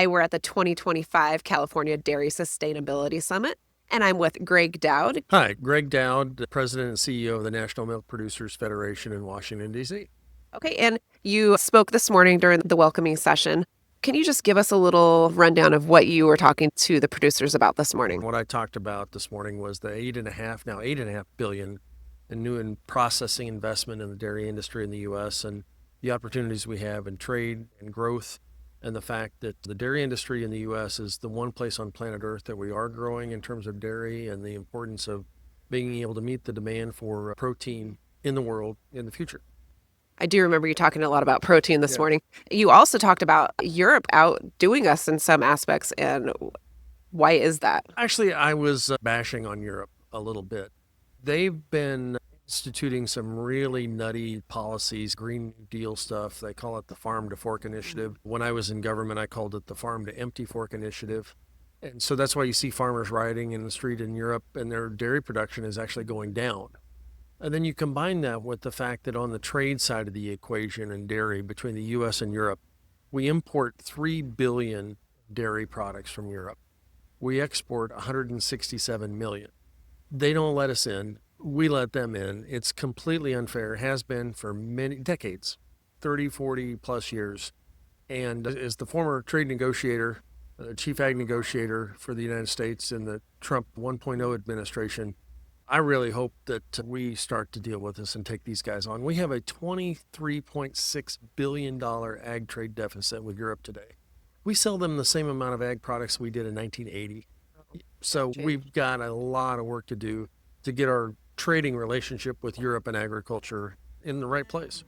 Hi, we're at the 2025 California Dairy Sustainability Summit, and I'm with Gregg Doud. Hi, Gregg Doud, President and CEO of the National Milk Producers Federation in Washington, D.C. Okay, and you spoke this morning during the welcoming session. Can you just give us a little rundown of what you were talking to the producers about this morning? What I talked about this morning was the now $8.5 billion in new and processing investment in the dairy industry in the U.S. and the opportunities we have in trade and growth, and the fact that the dairy industry in the U.S. is the one place on planet Earth that we are growing in terms of dairy, and the importance of being able to meet the demand for protein in the world in the future. I do remember you talking a lot about protein this Yeah. morning. You also talked about Europe outdoing us in some aspects, and why is that? Actually, I was bashing on Europe a little bit. They've been instituting some really nutty policies, Green New Deal stuff. They call it the Farm to Fork Initiative. When I was in government, I called it the Farm to Empty Fork Initiative. And so that's why you see farmers rioting in the street in Europe, and their dairy production is actually going down. And then you combine that with the fact that on the trade side of the equation in dairy between the US and Europe, we import 3 billion dairy products from Europe. We export 167 million. They don't let us in. We let them in. It's completely unfair, has been for many decades, 30, 40 plus years. And as the former trade negotiator, chief ag negotiator for the United States in the Trump 1.0 administration, I really hope that we start to deal with this and take these guys on. We have a $23.6 billion ag trade deficit with Europe today. We sell them the same amount of ag products we did in 1980. So we've got a lot of work to do to get our trading relationship with Europe and agriculture in the right place.